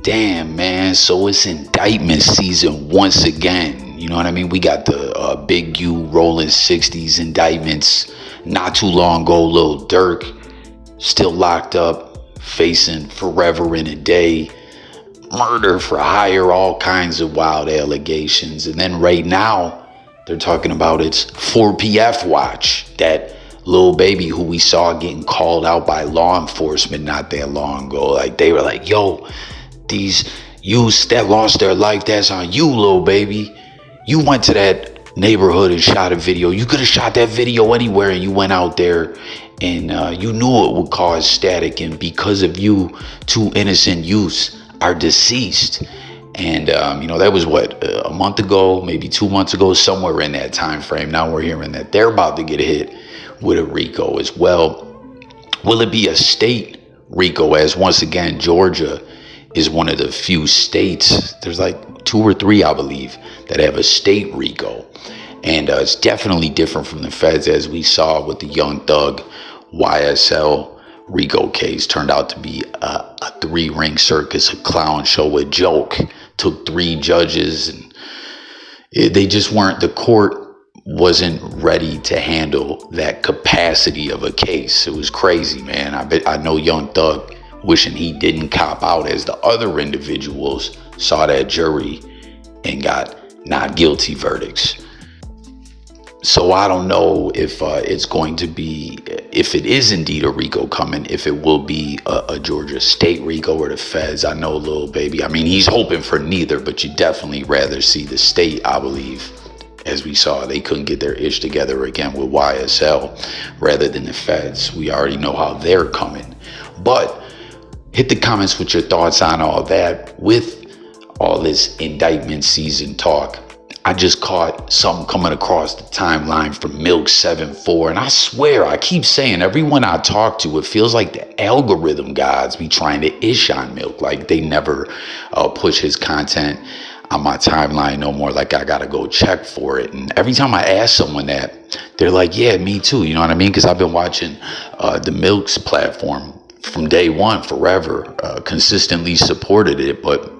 Damn, man. So it's indictment season once again. You know what I mean? We got the Big U rolling 60s indictments. Not too long ago, Lil Durk still locked up, facing forever in a day. Murder for hire, all kinds of wild allegations. And then right now, they're talking about it's 4PF watch. That little baby who we saw getting called out by law enforcement not that long ago. Like, they were like, yo, these youths that lost their life, that's on you, little baby. You went to that neighborhood and shot a video. You could have shot that video anywhere, and you went out there and you knew it would cause static. And because of you, 2 innocent youths are deceased. And that was what, a month ago, maybe 2 months ago, somewhere in that time frame. Now we're hearing that they're about to get hit with a RICO as well. Will it be a state RICO, as once again Georgia is one of the few states, there's like 2 or 3 I believe, that have a state RICO. And it's definitely different from the feds, as we saw with the Young Thug YSL RICO case. Turned out to be a 3-ring circus, a clown show, a joke. Took 3 judges, and they just weren't, the court wasn't ready to handle that capacity of a case. It was crazy, man. I know Young Thug wishing he didn't cop out, as the other individuals saw that jury and got not guilty verdicts. So I don't know if it's going to be, if it is indeed a RICO coming, if it will be a Georgia state RICO or the feds. I know Lil Baby, I mean, he's hoping for neither, but you definitely rather see the state, I believe. As we saw, they couldn't get their ish together again with YSL rather than the feds. We already know how they're coming. But hit the comments with your thoughts on all that. With all this indictment season talk, I just caught something coming across the timeline from Milk74. And I swear, I keep saying, everyone I talk to, it feels like the algorithm gods be trying to ish on Milk. Like they never push his content on my timeline no more. Like I gotta go check for it. And every time I ask someone that, they're like, yeah, me too. You know what I mean? Because I've been watching the Milk's platform from day one, forever, consistently supported it. But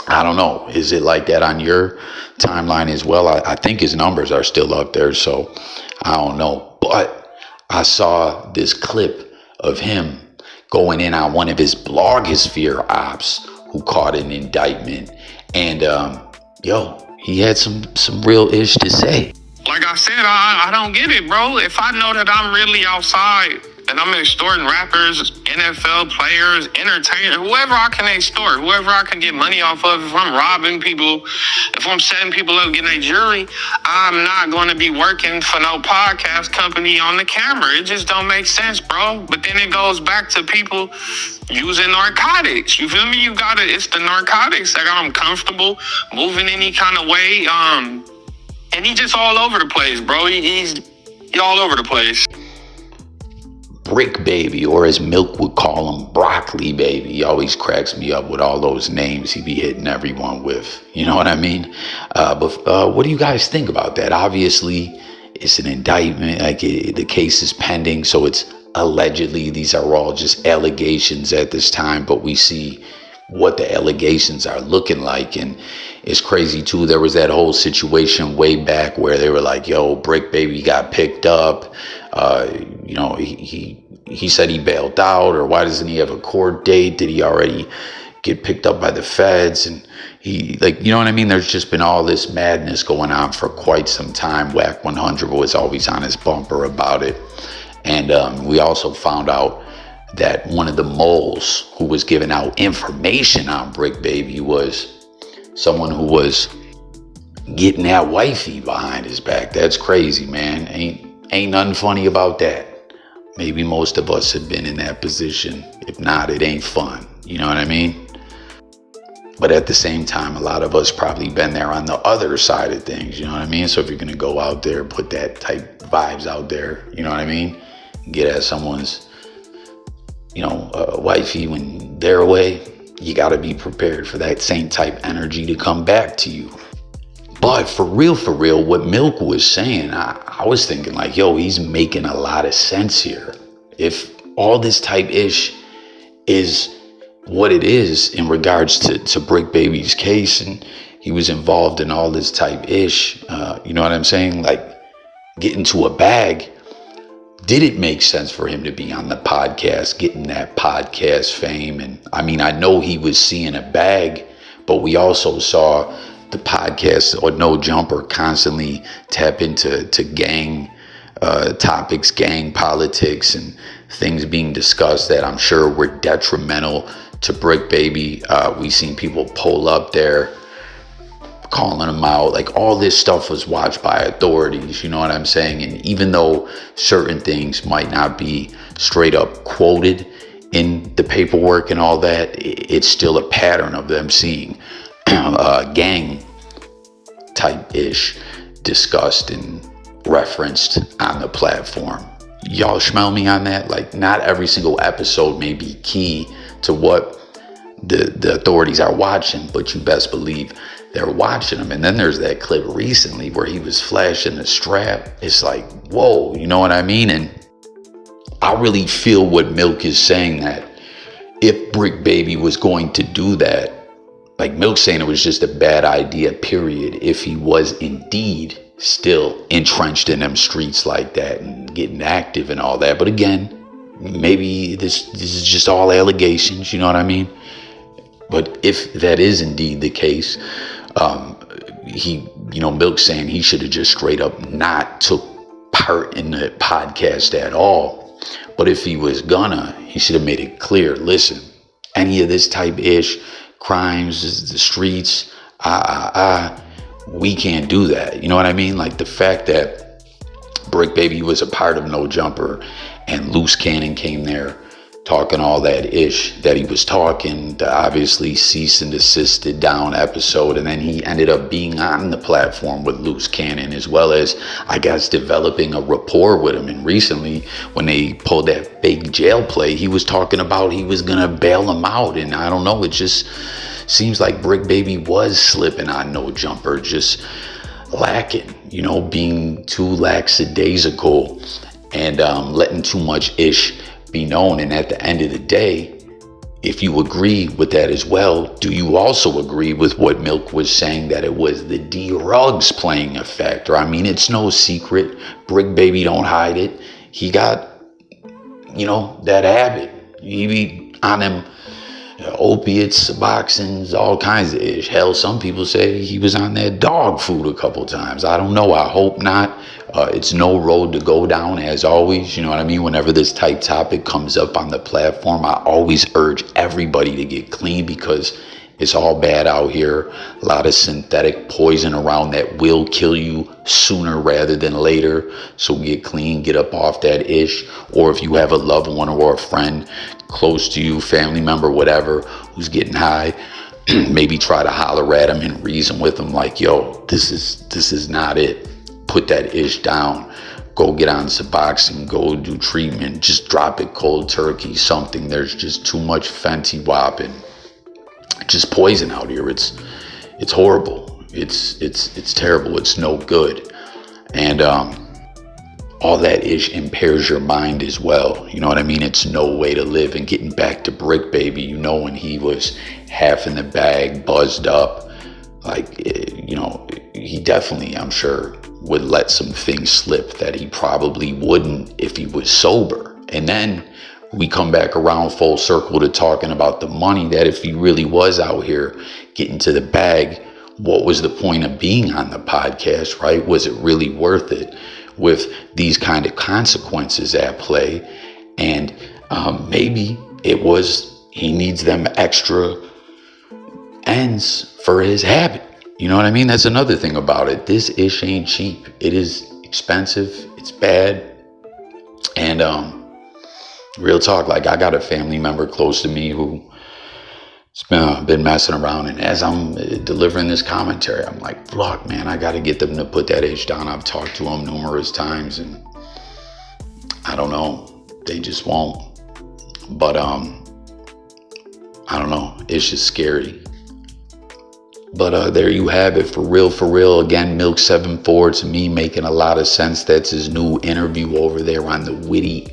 I don't know, is it like that on your timeline as well? I think his numbers are still up there, so I don't know. But I saw this clip of him going in on one of his blogosphere ops who caught an indictment. And he had some real ish to say. Like I said, I don't get it, bro. If I know that I'm really outside and I'm extorting rappers, NFL players, entertainers, whoever I can extort, whoever I can get money off of, if I'm robbing people, if I'm setting people up, getting a jury, I'm not going to be working for no podcast company on the camera. It just don't make sense, bro. But then it goes back to people using narcotics. You feel me? It's the narcotics that got them comfortable moving any kind of way. And he just all over the place, bro. He's all over the place. Bricc baby, or as Milk would call him, broccoli baby. He always cracks me up with all those names he be hitting everyone with. You know what I mean? But what do you guys think about that? Obviously, it's an indictment. Like the case is pending, so it's allegedly. These are all just allegations at this time, but we see what the allegations are looking like. And it's crazy too, there was that whole situation way back where they were like, yo, Bricc baby got picked up. He said he bailed out, or why doesn't he have a court date? Did he already get picked up by the feds? And he, like, you know what I mean? There's just been all this madness going on for quite some time. Whack 100 was always on his bumper about it. And we also found out that one of the moles who was giving out information on Bricc baby was someone who was getting that wifey behind his back. That's crazy, man. Ain't nothing funny about that. Maybe most of us have been in that position. If not, it ain't fun. You know what I mean? But at the same time, a lot of us probably been there on the other side of things. You know what I mean? So if you're going to go out there, put that type vibes out there, you know what I mean? Get at someone's, wifey when they're away, you got to be prepared for that same type energy to come back to you. But for real, what Milk was saying, I was thinking like, yo, he's making a lot of sense here. If all this type ish is what it is in regards to Bricc Baby's case, and he was involved in all this type ish. You know what I'm saying? Like, get into a bag. Did it make sense for him to be on the podcast, getting that podcast fame? And I mean, I know he was seeing a bag, but we also saw the podcast or No Jumper constantly tap into gang topics, gang politics, and things being discussed that I'm sure were detrimental to Bricc Baby. We seen people pull up there, calling him out. Like, all this stuff was watched by authorities, you know what I'm saying? And even though certain things might not be straight up quoted in the paperwork and all that, it's still a pattern of them seeing gang type ish discussed and referenced on the platform. Y'all smell me on that? Like, not every single episode may be key to what the authorities are watching, but you best believe they're watching them. And then there's that clip recently where he was flashing the strap. It's like, whoa, you know what I mean? And I really feel what Milk is saying, that if Bricc Baby was going to do that, like Milk saying it was just a bad idea, period, if he was indeed still entrenched in them streets like that and getting active and all that. But again, maybe this is just all allegations, you know what I mean? But if that is indeed the case, Milk saying he should have just straight up not took part in the podcast at all. But if he was gonna, he should have made it clear, listen, any of this type ish, crimes, the streets, we can't do that. You know what I mean? Like, the fact that Bricc Baby was a part of No Jumper and Loose Cannon came there talking all that ish that he was talking, the obviously cease and desisted down episode, and then he ended up being on the platform with Loose Cannon, as well as, I guess, developing a rapport with him. And recently, when they pulled that big jail play, he was talking about he was gonna bail him out. And I don't know, it just seems like Bricc Baby was slipping on No Jumper, just lacking, being too lackadaisical and letting too much ish be known. And at the end of the day, if you agree with that as well, do you also agree with what Milk was saying, that it was the D-Rugs playing a factor? I mean, it's no secret. Bricc Baby don't hide it. He got, that habit. He be on them opiates, Suboxones, all kinds of ish. Hell, some people say he was on that dog food a couple times. I don't know. I hope not. It's no road to go down, as always. You know what I mean? Whenever this type topic comes up on the platform, I always urge everybody to get clean, because it's all bad out here. A lot of synthetic poison around that will kill you sooner rather than later. So get clean, get up off that ish. Or if you have a loved one or a friend close to you, family member, whatever, who's getting high, maybe try to holler at them and reason with them, like, yo, this is not it. Put that ish down. Go get on Suboxone, go do treatment, just drop it cold turkey, something. There's just too much Fenty Wap and just poison out here. It's horrible. It's terrible. It's no good. And all that ish impairs your mind as well. You know what I mean? It's no way to live. And getting back to Bricc Baby, when he was half in the bag, buzzed up, like, he definitely, I'm sure, would let some things slip that he probably wouldn't if he was sober. And then we come back around full circle to talking about the money, that if he really was out here getting to the bag, what was the point of being on the podcast, right? Was it really worth it with these kind of consequences at play? And maybe it was, he needs them extra ends for his habit. You know what I mean? That's another thing about it. This ish ain't cheap. It is expensive. It's bad. And real talk, like, I got a family member close to me who's been messing around. And as I'm delivering this commentary, I'm like, look, man, I got to get them to put that ish down. I've talked to them numerous times, and I don't know. They just won't. But I don't know. It's just scary. But there you have it, for real. Again, Milk74, to me, making a lot of sense. That's his new interview over there on the Witty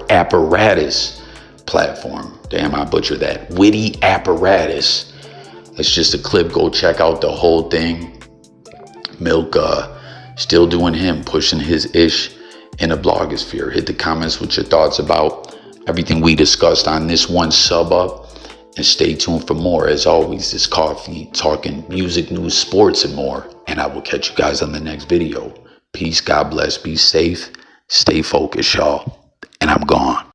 Apparatus platform. Damn, I butchered that. Witty apparatus. That's just a clip. Go check out the whole thing. Milk, still doing him, pushing his ish in the blogosphere. Hit the comments with your thoughts about everything we discussed on this one sub up. And stay tuned for more. As always, this coffee talking music, news, sports, and more. And I will catch you guys on the next video. Peace, God bless, be safe, stay focused, y'all. And I'm gone.